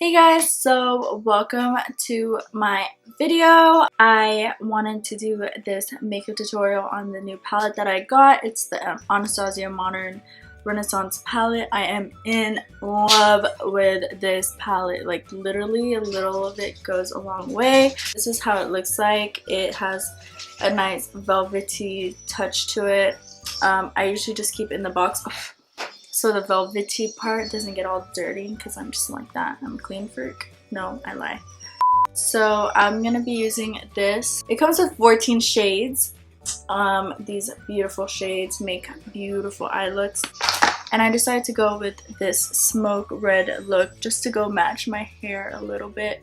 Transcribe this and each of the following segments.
Hey guys, so welcome to my video. I wanted to do this makeup tutorial on the new palette that I got. It's the Anastasia Modern Renaissance palette. I am in love with this palette. Like literally a little of it goes a long way. This is how it looks like. It has a nice velvety touch to it. I usually just keep it in the box so the velvety part doesn't get all dirty, because I'm just like that. I'm a clean freak. No, I lie. So I'm gonna be using this. It comes with 14 shades. These beautiful shades make beautiful eye looks, and I decided to go with this smoke red look just to go match my hair a little bit.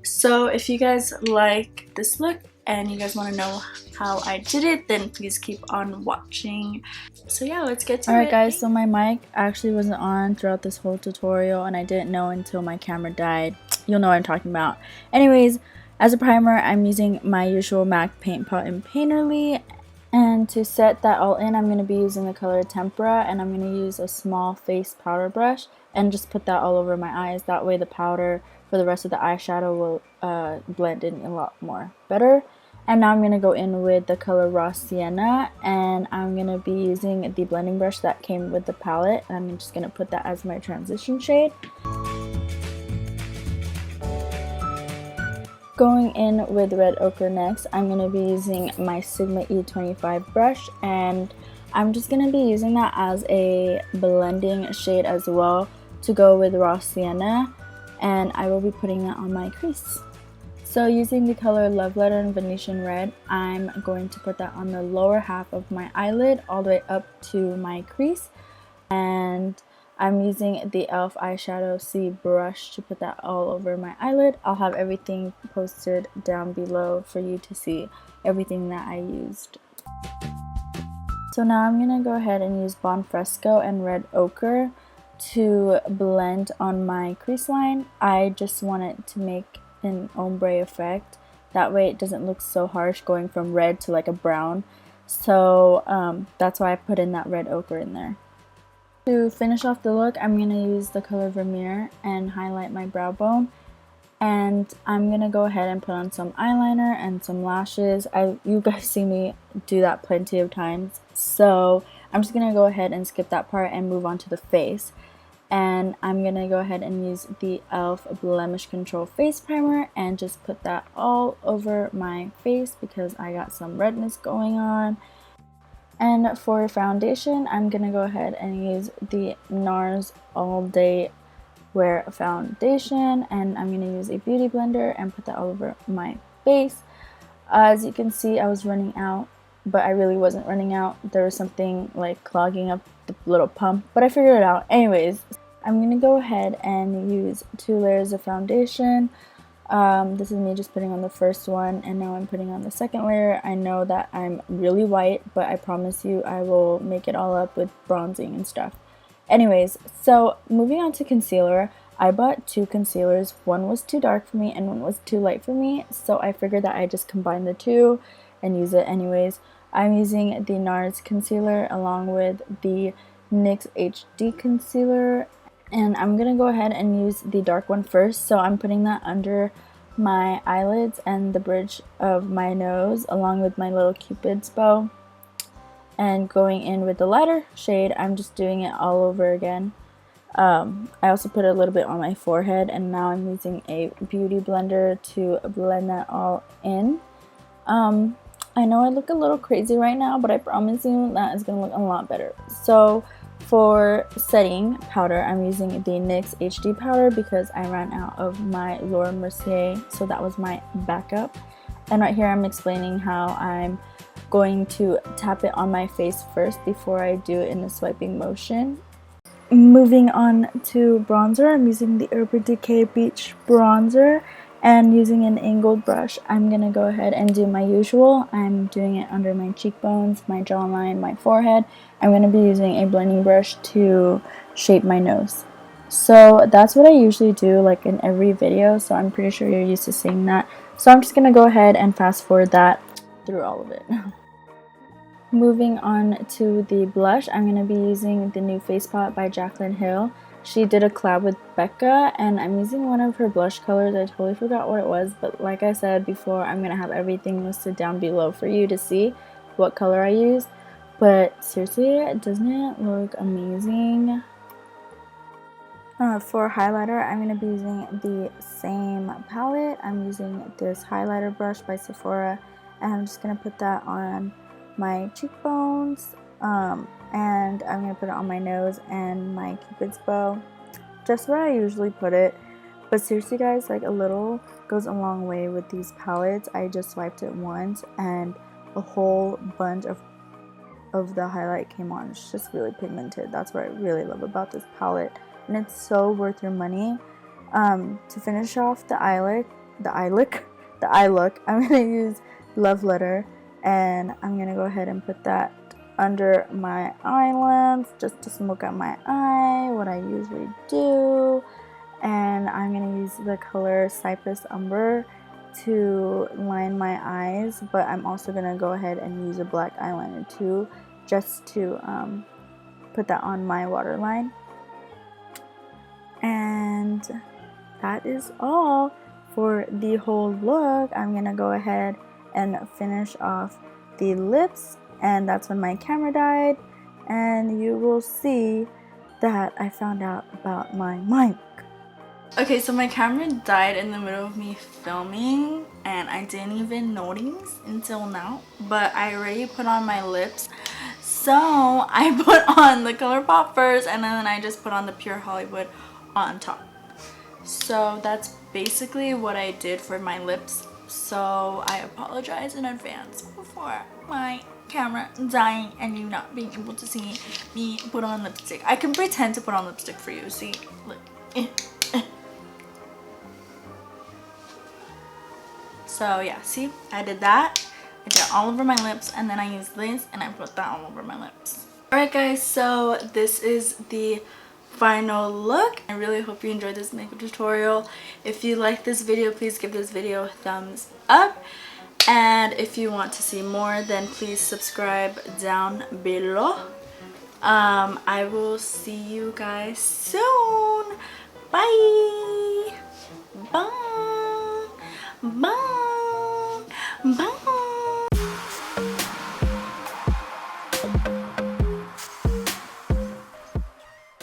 So if you guys like this look and you guys want to know how I did it, then please keep on watching. So yeah, let's get to it. Alright guys, so my mic actually wasn't on throughout this whole tutorial, and I didn't know until my camera died. You'll know what I'm talking about. Anyways, as a primer, I'm using my usual MAC paint pot in Painterly, and to set that all in, I'm going to be using the color Tempera, and I'm going to use a small face powder brush and just put that all over my eyes. That way the powder for the rest of the eyeshadow will blend in a lot more better. And now I'm going to go in with the color Raw Sienna, and I'm going to be using the blending brush that came with the palette, and I'm just going to put that as my transition shade. Going in with red ochre next, I'm going to be using my Sigma E25 brush, and I'm just going to be using that as a blending shade as well to go with Raw Sienna, and I will be putting that on my crease. So using the color Letter and Venetian red, I'm going to put that on the lower half of my eyelid all the way up to my crease. And I'm using the e.l.f. eyeshadow C brush to put that all over my eyelid. I'll have everything posted down below for you to see everything that I used. So now I'm going to go ahead and use Buon Fresco and Red Ochre to blend on my crease line. I just want it to make an ombre effect, that way it doesn't look so harsh going from red to like a brown. So that's why I put in that red ochre in there. To finish off the look, I'm going to use the color Vermeer and highlight my brow bone, and I'm going to go ahead and put on some eyeliner and some lashes. You guys see me do that plenty of times, so I'm just going to go ahead and skip that part and move on to the face. And I'm going to go ahead and use the e.l.f. Blemish Control Face Primer and just put that all over my face because I got some redness going on. And for foundation, I'm going to go ahead and use the NARS All Day Wear Foundation, and I'm going to use a beauty blender and put that all over my face. As you can see, I was running out, but I really wasn't running out. There was something like clogging up the little pump, but I figured it out. Anyways, I'm going to go ahead and use 2 layers of foundation. This is me just putting on the first one, and now I'm putting on the second layer. I know that I'm really white, but I promise you I will make it all up with bronzing and stuff. Anyways, so moving on to concealer, I bought 2 concealers. One was too dark for me and one was too light for me, so I figured that I just combine the two and use it anyways. I'm using the NARS concealer along with the NYX HD concealer, and I'm going to go ahead and use the dark one first. So I'm putting that under my eyelids and the bridge of my nose along with my little cupid's bow. And going in with the lighter shade, I'm just doing it all over again. I also put a little bit on my forehead, and now I'm using a beauty blender to blend that all in. I know I look a little crazy right now, but I promise you that is going to look a lot better. So for setting powder, I'm using the NYX HD powder because I ran out of my Laura Mercier, so that was my backup. And right here I'm explaining how I'm going to tap it on my face first before I do it in a swiping motion. Moving on to bronzer, I'm using the Decay Beach bronzer. And using an angled brush, I'm going to go ahead and do my usual. I'm doing it under my cheekbones, my jawline, my forehead. I'm going to be using a blending brush to shape my nose. So that's what I usually do like in every video, so I'm pretty sure you're used to seeing that. So I'm just going to go ahead and fast forward that through all of it. Moving on to the blush, I'm going to be using the new Face Pot by Jaclyn. She did a collab with Becca, and I'm using one of her blush colors. I totally forgot what it was, but like I said before, I'm going to have everything listed down below for you to see what color I used. But seriously, doesn't it look amazing? For highlighter, I'm going to be using the same palette. I'm using this highlighter brush by Sephora, and I'm just going to put that on my cheekbones, and I'm going to put it on my nose and my cupid's bow, just where I usually put it. But seriously guys, like, a little goes a long way with these palettes. I just swiped it once and a whole bunch of the highlight came on. It's just really pigmented. That's what I really love about this palette, and it's so worth your money. To finish off the eye look, I'm gonna use Love Letter, and I'm gonna go ahead and put that under my eyelids just to smoke out my eye, what I usually do. And I'm gonna use the color Cypress Umber to line my eyes, but I'm also gonna go ahead and use a black eyeliner too, just to put that on my waterline. And that is all for the whole look. I'm gonna go ahead and finish off the lips, and that's when my camera died, and you will see that I found out about my mic. Okay, so my camera died in the middle of me filming and I didn't even notice until now, but I already put on my lips. So I put on the ColourPop first, and then I just put on the Pure Hollywood on top. So that's basically what I did for my lips. So I apologize in advance for my camera dying and you not being able to see me put on lipstick. I can pretend to put on lipstick for you. See, look. So yeah, see, I did that. I did it all over my lips, and then I used this and I put that all over my lips. Alright guys, so this is the final look. I really hope you enjoyed this makeup tutorial. If you like this video, please give this video a thumbs up. And if you want to see more, then please subscribe down below. I will see you guys soon. Bye. Bye. Bye.